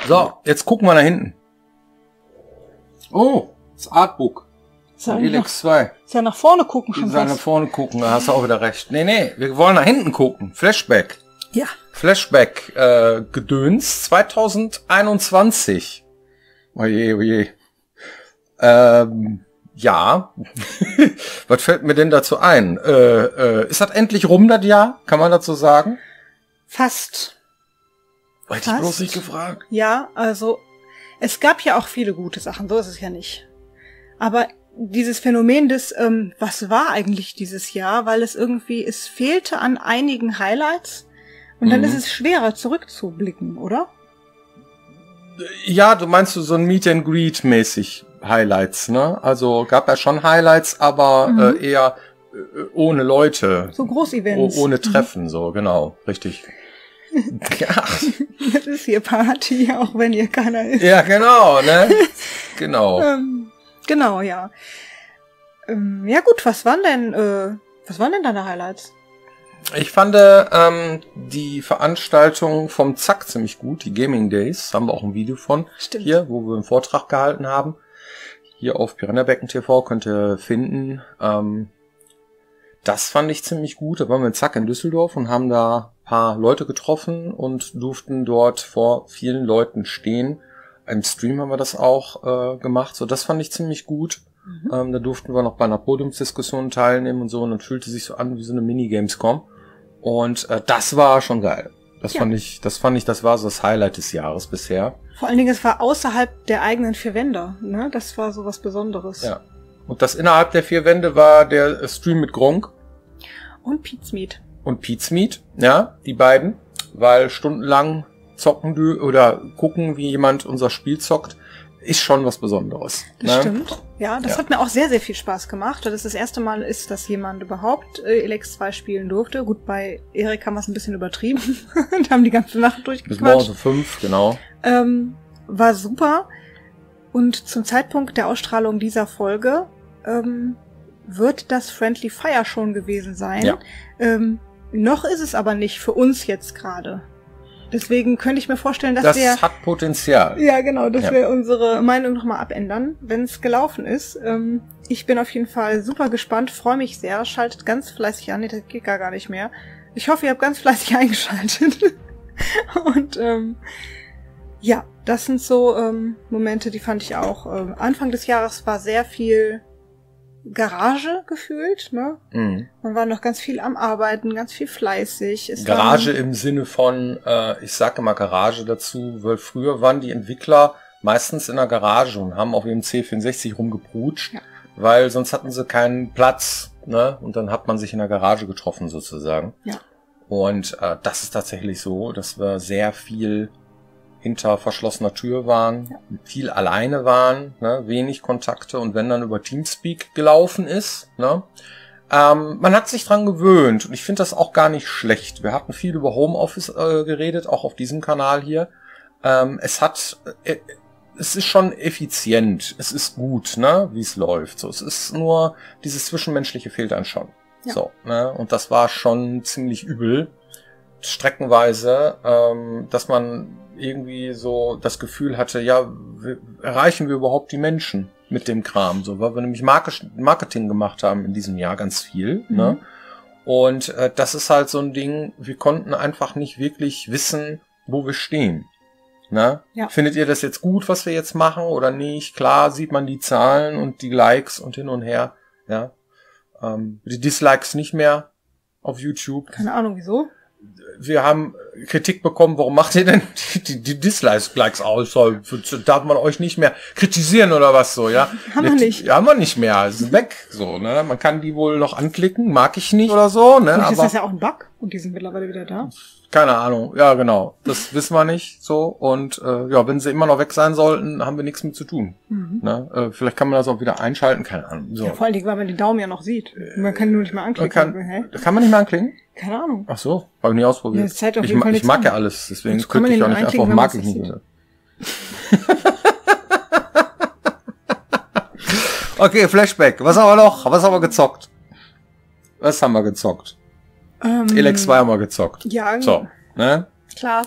So, jetzt gucken wir nach hinten. Oh, das Artbook. Soll Elex 2. Ist ja nach vorne gucken schon Soll nach fast. vorne gucken, da hast du auch wieder recht. Nee, wir wollen nach hinten gucken. Flashback. Ja. Flashback, Gedöns 2021. Oje, oje. Ja. Was fällt mir denn dazu ein? Ist das endlich rum, das Jahr? Kann man dazu sagen? Fast. Hätte ich bloß nicht gefragt. Ja, also es gab ja auch viele gute Sachen, so ist es ja nicht. Aber dieses Phänomen des, was war eigentlich dieses Jahr, weil es fehlte an einigen Highlights und dann ist es schwerer zurückzublicken, oder? Ja, du meinst so ein Meet and Greet mäßig Highlights, ne? Also gab ja schon Highlights, aber eher ohne Leute. So Großevents. Ohne Treffen, so, genau, richtig. Ja. Das ist hier Party, auch wenn hier keiner ist. Ja, genau, ne? Genau. Genau, ja. Ja gut, was waren denn deine Highlights? Ich fand die Veranstaltung vom Zack ziemlich gut, die Gaming Days, haben wir auch ein Video von. Stimmt. Hier, wo wir einen Vortrag gehalten haben. Hier auf Piranhabecken TV könnt ihr finden. Das fand ich ziemlich gut. Da waren wir in Zack in Düsseldorf und haben da ein paar Leute getroffen und durften dort vor vielen Leuten stehen. Im Stream haben wir das auch gemacht. So, das fand ich ziemlich gut. Da durften wir noch bei einer Podiumsdiskussion teilnehmen und so. Und dann fühlte sich so an wie so eine Minigamescom. Und das war schon geil. Das fand ich, das war so das Highlight des Jahres bisher. Vor allen Dingen, es war außerhalb der eigenen vier Wände, ne? Das war so was Besonderes. Ja. Und das innerhalb der vier Wände war der Stream mit Gronk. Und Pizmeet. Und Pizmeet, ja, die beiden. Weil stundenlang zocken oder gucken, wie jemand unser Spiel zockt, ist schon was Besonderes. Das ne? stimmt. Ja, das hat mir auch sehr, sehr viel Spaß gemacht, weil das das erste Mal ist, dass jemand überhaupt Elex 2 spielen durfte. Gut, bei Erik haben wir es ein bisschen übertrieben und haben die ganze Nacht durchgequatscht. Bis morgens um 5, genau. War super. Und zum Zeitpunkt der Ausstrahlung dieser Folge wird das Friendly Fire schon gewesen sein. Ja. Noch ist es aber nicht für uns jetzt gerade. Deswegen könnte ich mir vorstellen, dass das wir... hat Potenzial. Ja, genau, dass wir unsere Meinung nochmal abändern, wenn es gelaufen ist. Ich bin auf jeden Fall super gespannt, freue mich sehr, schaltet ganz fleißig an. Nee, das geht gar nicht mehr. Ich hoffe, ihr habt ganz fleißig eingeschaltet. Und ja, das sind so Momente, die fand ich auch. Anfang des Jahres war sehr viel Garage gefühlt, ne? Man war noch ganz viel am Arbeiten, ganz viel fleißig. Garage im Sinne von, ich sage immer Garage dazu, weil früher waren die Entwickler meistens in der Garage und haben auf ihrem C64 rumgeprutscht, weil sonst hatten sie keinen Platz, ne? Und dann hat man sich in der Garage getroffen sozusagen. Ja. Und das ist tatsächlich so, dass wir sehr viel hinter verschlossener Tür waren, viel alleine waren, ne, wenig Kontakte und wenn dann über Teamspeak gelaufen ist, ne, man hat sich dran gewöhnt und ich finde das auch gar nicht schlecht. Wir hatten viel über Homeoffice geredet, auch auf diesem Kanal hier. Es ist schon effizient, es ist gut, ne, wie es läuft. So, es ist nur dieses Zwischenmenschliche fehlt dann schon. Ja. So, ne, und das war schon ziemlich übel. Streckenweise, dass man irgendwie so das Gefühl hatte, ja, erreichen wir überhaupt die Menschen mit dem Kram, so, weil wir nämlich Marketing gemacht haben in diesem Jahr ganz viel, ne? Und das ist halt so ein Ding, wir konnten einfach nicht wirklich wissen, wo wir stehen, ne? Ja. Findet ihr das jetzt gut, was wir jetzt machen oder nicht? Klar sieht man die Zahlen und die Likes und hin und her, ja. Die Dislikes nicht mehr auf YouTube. Keine Ahnung, wieso? Wir haben Kritik bekommen, warum macht ihr denn die Dislikes aus? Darf man euch nicht mehr kritisieren oder was so, ja? Haben wir nicht. Ja, haben wir nicht mehr. Es ist weg, so, ne? Man kann die wohl noch anklicken, mag ich nicht oder so, ne? Vielleicht ist das ja auch ein Bug und die sind mittlerweile wieder da. Keine Ahnung, ja, genau. Das wissen wir nicht, so. Und, ja, wenn sie immer noch weg sein sollten, haben wir nichts mit zu tun. Ne? Vielleicht kann man das auch wieder einschalten, keine Ahnung. So. Ja, vor allen Dingen, weil man die Daumen ja noch sieht. Man kann nur nicht mehr anklicken. Kann man nicht mehr anklicken? Keine Ahnung. Ach so, habe ich nie ausprobiert. Ja, ich mag ja alles, deswegen klicke ich auch nicht einfach, mag ich nicht. Okay, Flashback. Was haben wir noch? Was haben wir gezockt? Elex 2 haben wir gezockt. Ja, so, ne? Klar.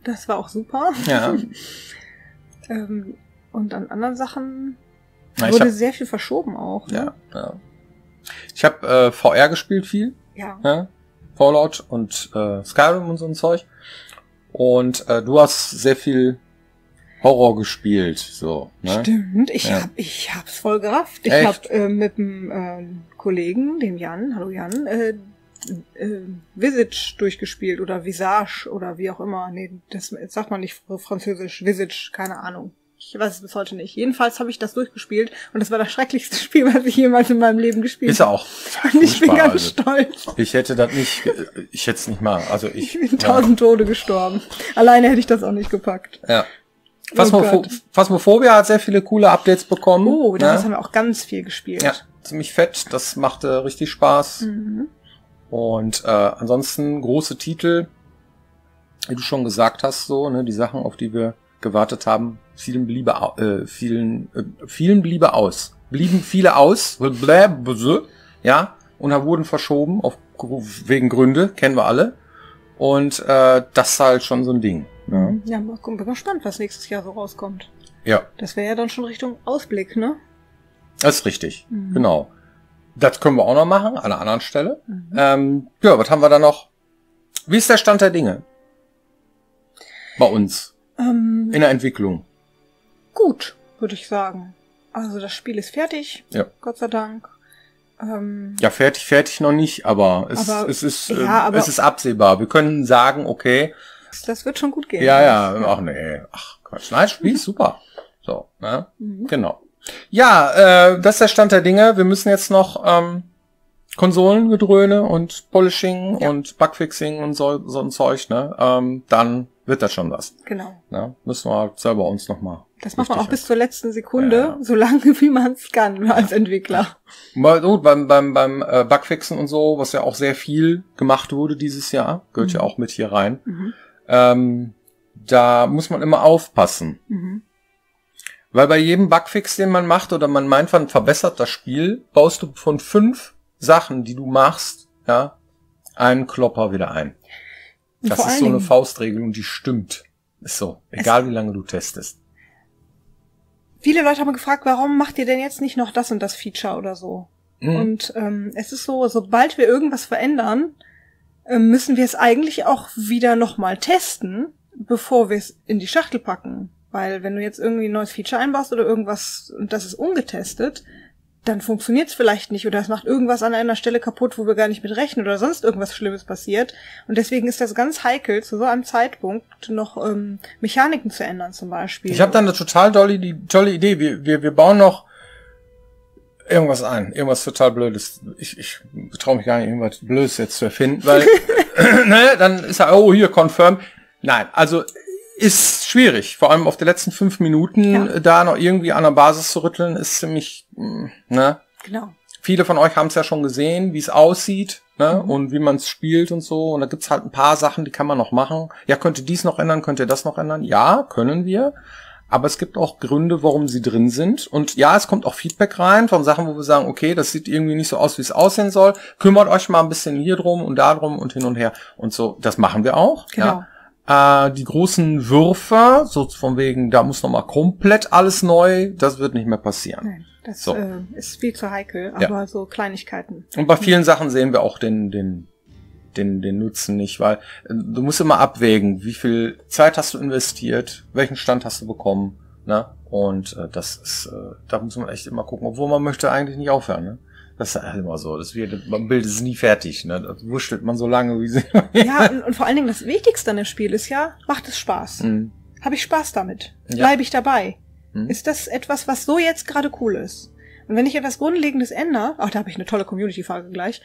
Das war auch super. Ja. Und an anderen Sachen wurde sehr viel verschoben auch. Ne? Ja. Ich habe VR gespielt viel. Ja. Fallout und Skyrim und so ein Zeug. Und du hast sehr viel Horror gespielt. So, ne? Stimmt, ich hab's voll gerafft. Ich habe mit einem Kollegen, dem Jan, hallo Jan, Visage durchgespielt oder Visage oder wie auch immer. Nee, das sagt man nicht französisch. Visage, keine Ahnung. Ich weiß es bis heute nicht. Jedenfalls habe ich das durchgespielt und das war das schrecklichste Spiel, was ich jemals in meinem Leben gespielt habe. Ist auch. Und ich bin ganz stolz. Ich hätte das nicht, ich hätte es nicht mal, also ich bin 1000 Tode gestorben. Alleine hätte ich das auch nicht gepackt. Ja. Phasmophobia hat sehr viele coole Updates bekommen. Oh, das haben wir auch ganz viel gespielt. Ja, ziemlich fett. Das machte richtig Spaß. Mhm. Und ansonsten große Titel, wie du schon gesagt hast, so, ne, die Sachen, auf die wir gewartet haben, blieben viele aus, ja, und wurden verschoben wegen Gründe, kennen wir alle. Und das ist halt schon so ein Ding. Ne? Ja, bin gespannt, was nächstes Jahr so rauskommt. Ja. Das wäre ja dann schon Richtung Ausblick, ne? Das ist richtig, genau. Das können wir auch noch machen, an einer anderen Stelle. Ja, was haben wir da noch? Wie ist der Stand der Dinge? Bei uns. In der Entwicklung. Gut, würde ich sagen. Also das Spiel ist fertig. Ja. Gott sei Dank. Ja, fertig noch nicht, aber es ist absehbar. Wir können sagen, okay. Das wird schon gut gehen. Ja. Ach nee. Ach Quatsch. Nein, Spiel ist super. So, ne? Genau. Ja, das ist der Stand der Dinge. Wir müssen jetzt noch Konsolengedröhne und Polishing und Bugfixing und so ein Zeug, ne? Dann wird das schon was. Genau. Ne? Müssen wir halt selber uns nochmal. Das macht man auch bis zur letzten Sekunde, so lange wie man es kann als Entwickler. Mal gut, beim Bugfixen und so, was ja auch sehr viel gemacht wurde dieses Jahr, gehört ja auch mit hier rein. Da muss man immer aufpassen. Weil bei jedem Bugfix, den man macht oder man meint, man verbessert das Spiel, baust du von 5 Sachen, die du machst, ja, einen Klopper wieder ein. Das ist so eine Faustregel und die stimmt. Ist so. Egal wie lange du testest. Viele Leute haben gefragt, warum macht ihr denn jetzt nicht noch das und das Feature oder so? Und es ist so, sobald wir irgendwas verändern, müssen wir es eigentlich auch wieder nochmal testen, bevor wir es in die Schachtel packen. Weil wenn du jetzt irgendwie ein neues Feature einbaust oder irgendwas und das ist ungetestet, dann funktioniert es vielleicht nicht oder es macht irgendwas an einer Stelle kaputt, wo wir gar nicht mit rechnen oder sonst irgendwas Schlimmes passiert. Und deswegen ist das ganz heikel, zu so einem Zeitpunkt noch Mechaniken zu ändern zum Beispiel. Ich habe da eine total tolle Idee. Wir bauen noch irgendwas ein. Irgendwas total Blödes. Ich traue mich gar nicht, irgendwas Blödes jetzt zu erfinden, weil ne, dann ist er, hier, confirm. Nein, also ist schwierig. Vor allem auf die letzten 5 Minuten da noch irgendwie an der Basis zu rütteln, ist ziemlich, ne? Genau. Viele von euch haben es ja schon gesehen, wie es aussieht, ne? Und wie man es spielt und so. Und da gibt's halt ein paar Sachen, die kann man noch machen. Ja, könnt ihr dies noch ändern, könnt ihr das noch ändern? Ja, können wir. Aber es gibt auch Gründe, warum sie drin sind. Und ja, es kommt auch Feedback rein von Sachen, wo wir sagen, okay, das sieht irgendwie nicht so aus, wie es aussehen soll. Kümmert euch mal ein bisschen hier drum und da drum und hin und her. Und so, das machen wir auch. Genau. Ja. Die großen Würfe, so von wegen, da muss nochmal komplett alles neu, das wird nicht mehr passieren. Nein, das ist viel zu heikel, aber so Kleinigkeiten. Und bei vielen Sachen sehen wir auch den Nutzen nicht, weil du musst immer abwägen, wie viel Zeit hast du investiert, welchen Stand hast du bekommen, ne? Und das ist, da muss man echt immer gucken, obwohl man möchte eigentlich nicht aufhören, ne? Das ist halt immer so. Man Bild ist nie fertig, ne? Das wurschtelt man so lange, wie sie. Ja, und vor allen Dingen das Wichtigste an dem Spiel ist ja, macht es Spaß. Habe ich Spaß damit? Bleibe ich dabei? Ist das etwas, was so jetzt gerade cool ist? Und wenn ich etwas Grundlegendes ändere, da habe ich eine tolle Community-Frage gleich,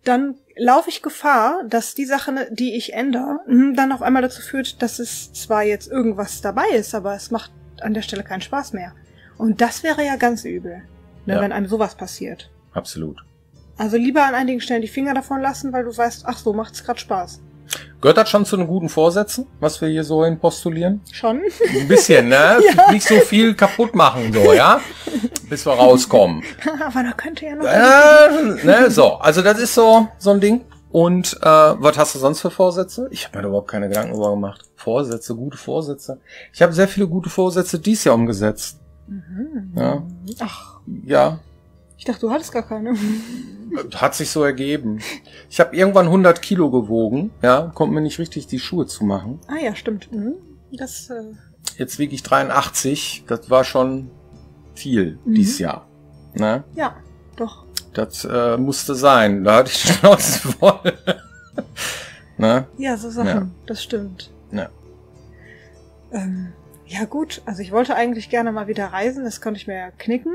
dann laufe ich Gefahr, dass die Sache, die ich ändere, dann auf einmal dazu führt, dass es zwar jetzt irgendwas dabei ist, aber es macht an der Stelle keinen Spaß mehr. Und das wäre ja ganz übel. Ne, wenn einem sowas passiert. Absolut. Also lieber an einigen Stellen die Finger davon lassen, weil du weißt, ach so, macht's gerade Spaß. Gehört das schon zu den guten Vorsätzen, was wir hier so hin postulieren? Schon. Ein bisschen, ne? Ja. Nicht so viel kaputt machen, so, ja? Bis wir rauskommen. Aber da könnte ja noch... ne? So, also das ist so ein Ding. Und was hast du sonst für Vorsätze? Ich habe mir da überhaupt keine Gedanken darüber gemacht. Vorsätze, gute Vorsätze. Ich habe sehr viele gute Vorsätze dieses Jahr umgesetzt. Mhm. Ja. Ach, Ja, ich dachte, du hattest gar keine. hat sich so ergeben. Ich habe irgendwann 100 Kilo gewogen. Ja, konnte mir nicht richtig die Schuhe zumachen. Ah ja, stimmt. Mhm. Das, Jetzt wiege ich 83. Das war schon viel dieses Jahr. Ne? ja, doch. Das musste sein. Da hatte ich die Schnauze voll. Ne? Ja, so Sachen, Ja. das stimmt. Ja. Ja gut, also ich wollte eigentlich gerne mal wieder reisen, das konnte ich mir ja knicken.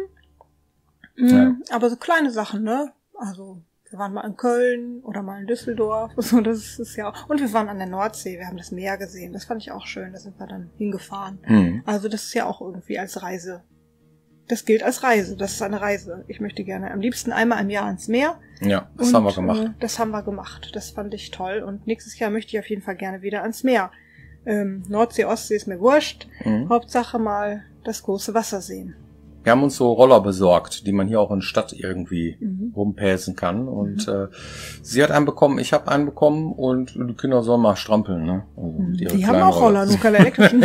Ja. Aber so kleine Sachen, ne? Also wir waren mal in Köln oder mal in Düsseldorf. So, das ist ja auch. Und wir waren an der Nordsee, wir haben das Meer gesehen. Das fand ich auch schön, da sind wir dann hingefahren. Mhm. Also das ist ja auch irgendwie als Reise. Das gilt als Reise, das ist eine Reise. Ich möchte gerne am liebsten einmal im Jahr ins Meer. Ja, das haben wir gemacht. Das haben wir gemacht. Das fand ich toll. Und nächstes Jahr möchte ich auf jeden Fall gerne wieder ans Meer. Nordsee, Ostsee ist mir wurscht. Hauptsache mal das große Wasser sehen. Wir haben uns so Roller besorgt, die man hier auch in der Stadt irgendwie rumpäsen kann. Und sie hat einen bekommen, ich habe einen bekommen und die Kinder sollen mal strampeln. Ne? Also die haben auch Roller, nur keine elektrischen.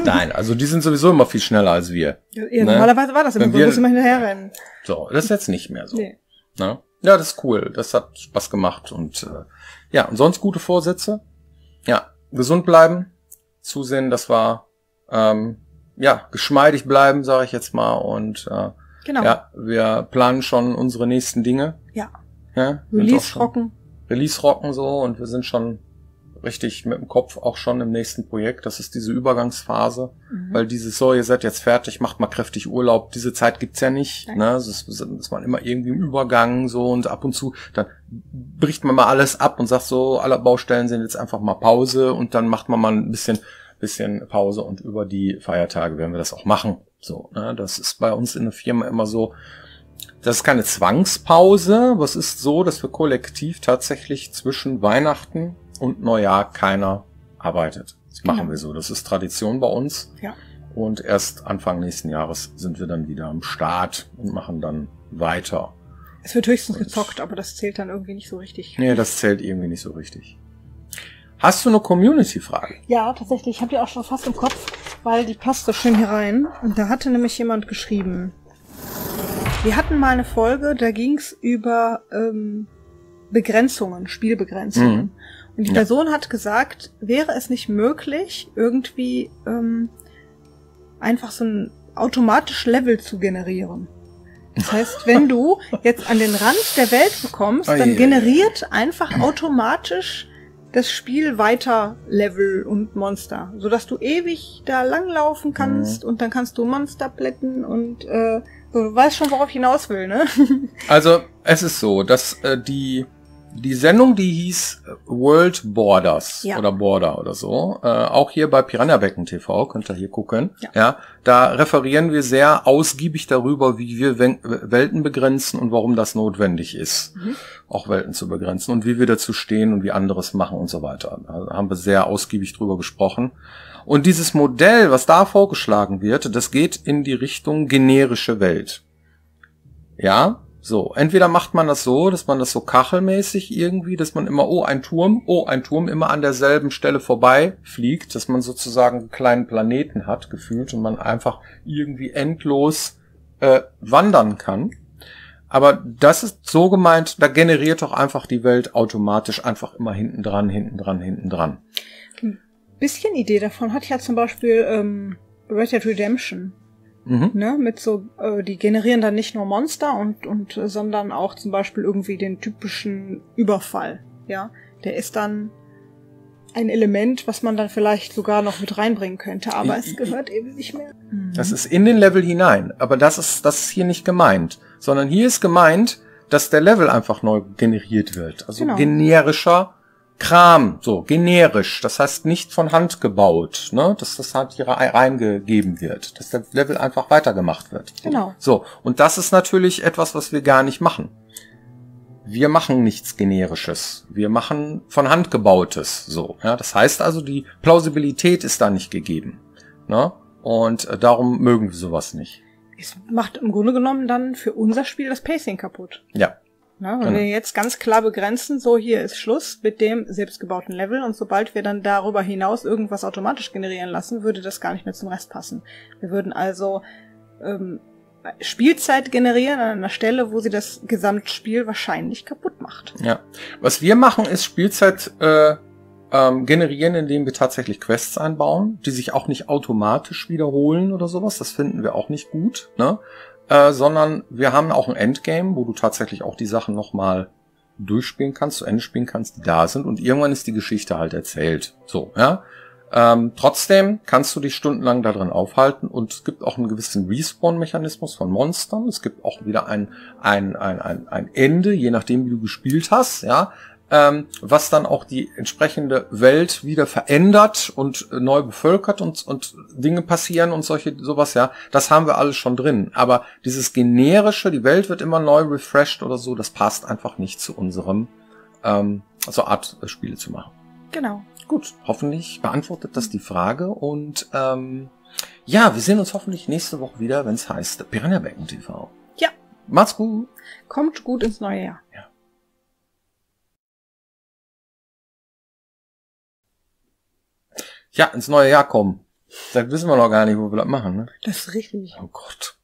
Nein, also die sind sowieso immer viel schneller als wir. Ja, normalerweise war das immer Wenn so, wir- muss immer hinterherrennen. So, das ist jetzt nicht mehr so. Nee. Ne? Ja, das ist cool. Das hat Spaß gemacht. Und ja, und sonst gute Vorsätze. Ja, gesund bleiben. Zusehen, dass wir geschmeidig bleiben, sage ich jetzt mal. Und Genau. ja, wir planen schon unsere nächsten Dinge. Ja. Ja, sind auch Release schon- rocken. Release rocken so und wir sind schon richtig mit dem Kopf auch schon im nächsten Projekt. Das ist diese Übergangsphase, weil dieses so, ihr seid jetzt fertig, macht mal kräftig Urlaub. Diese Zeit gibt's ja nicht. Nein. Ne? Das ist man immer irgendwie im Übergang so und ab und zu, dann bricht man mal alles ab und sagt so, alle Baustellen sind jetzt einfach mal Pause und dann macht man mal ein bisschen Pause und über die Feiertage werden wir das auch machen. So, ne? Das ist bei uns in der Firma immer so. Das ist keine Zwangspause, aber es ist so, dass wir kollektiv tatsächlich zwischen Weihnachten und Neujahr keiner arbeitet. Das machen wir so. Das ist Tradition bei uns. Ja. Und erst Anfang nächsten Jahres sind wir dann wieder am Start und machen dann weiter. Es wird höchstens gezockt, aber das zählt dann irgendwie nicht so richtig. Nee, das zählt irgendwie nicht so richtig. Hast du eine Community-Frage? Ja, tatsächlich. Ich habe die auch schon fast im Kopf, weil die passt so schön hier rein. Und da hatte nämlich jemand geschrieben. Wir hatten mal eine Folge, da ging's über Begrenzungen, Spielbegrenzungen. Und die Person hat gesagt, wäre es nicht möglich, irgendwie einfach so ein automatisch Level zu generieren. Das heißt, wenn du jetzt an den Rand der Welt bekommst, dann generiert einfach automatisch das Spiel weiter Level und Monster, sodass du ewig da langlaufen kannst und dann kannst du Monster plätten und du weißt schon, worauf ich hinaus will, ne? Also, es ist so, dass die Sendung, die hieß World Borders oder Border oder so, auch hier bei Piranha Becken TV, könnt ihr hier gucken, ja, da referieren wir sehr ausgiebig darüber, wie wir Welten begrenzen und warum das notwendig ist, auch Welten zu begrenzen und wie wir dazu stehen und wie anderes machen und so weiter. Da haben wir sehr ausgiebig drüber gesprochen. Und dieses Modell, was da vorgeschlagen wird, das geht in die Richtung generische Welt. Ja, so. Entweder macht man das so, dass man das so kachelmäßig irgendwie, dass man immer, ein Turm immer an derselben Stelle vorbei fliegt, dass man sozusagen einen kleinen Planeten hat, gefühlt, und man einfach irgendwie endlos wandern kann. Aber das ist so gemeint, da generiert doch einfach die Welt automatisch einfach immer hinten dran. Bisschen Idee davon hat ja zum Beispiel Red Dead Redemption. Ne, mit so, die generieren dann nicht nur Monster und sondern auch zum Beispiel irgendwie den typischen Überfall. Ja, der ist dann ein Element, was man dann vielleicht sogar noch mit reinbringen könnte, aber es gehört eben nicht mehr. Das ist in den Level hinein, aber das ist hier nicht gemeint, sondern hier ist gemeint, dass der Level einfach neu generiert wird. Also generischer Kram, so generisch, das heißt nicht von Hand gebaut, ne, dass das halt hier reingegeben wird, dass der Level einfach weitergemacht wird. Genau. So, und das ist natürlich etwas, was wir gar nicht machen. Wir machen nichts Generisches, wir machen von Hand gebautes, so. Ja, das heißt also, die Plausibilität ist da nicht gegeben, ne, und darum mögen wir sowas nicht. Es macht im Grunde genommen dann für unser Spiel das Pacing kaputt. Ja. Ne? Wenn wir jetzt ganz klar begrenzen, so hier ist Schluss mit dem selbstgebauten Level und sobald wir dann darüber hinaus irgendwas automatisch generieren lassen, würde das gar nicht mehr zum Rest passen. Wir würden also Spielzeit generieren an einer Stelle, wo sie das Gesamtspiel wahrscheinlich kaputt macht. Ja. Was wir machen, ist Spielzeit generieren, indem wir tatsächlich Quests einbauen, die sich auch nicht automatisch wiederholen oder sowas. Das finden wir auch nicht gut, ne? Sondern wir haben auch ein Endgame, wo du tatsächlich auch die Sachen nochmal durchspielen kannst, zu Ende spielen kannst, die da sind. Und irgendwann ist die Geschichte halt erzählt. So, ja. Trotzdem kannst du dich stundenlang da drin aufhalten und es gibt auch einen gewissen Respawn-Mechanismus von Monstern. Es gibt auch wieder ein Ende, je nachdem, wie du gespielt hast, ja. Was dann auch die entsprechende Welt wieder verändert und neu bevölkert und Dinge passieren und sowas, ja, das haben wir alles schon drin. Aber dieses generische, die Welt wird immer neu refreshed oder so, das passt einfach nicht zu unserem so Art Spiele zu machen. Genau. Gut, hoffentlich beantwortet das die Frage und ja, wir sehen uns hoffentlich nächste Woche wieder, wenn es heißt Piranha Byten TV. Ja. Macht's gut. Kommt gut ins neue Jahr. Ja. Ja, ins neue Jahr kommen. Da wissen wir noch gar nicht, wo wir das machen, ne? Das ist richtig. Oh Gott.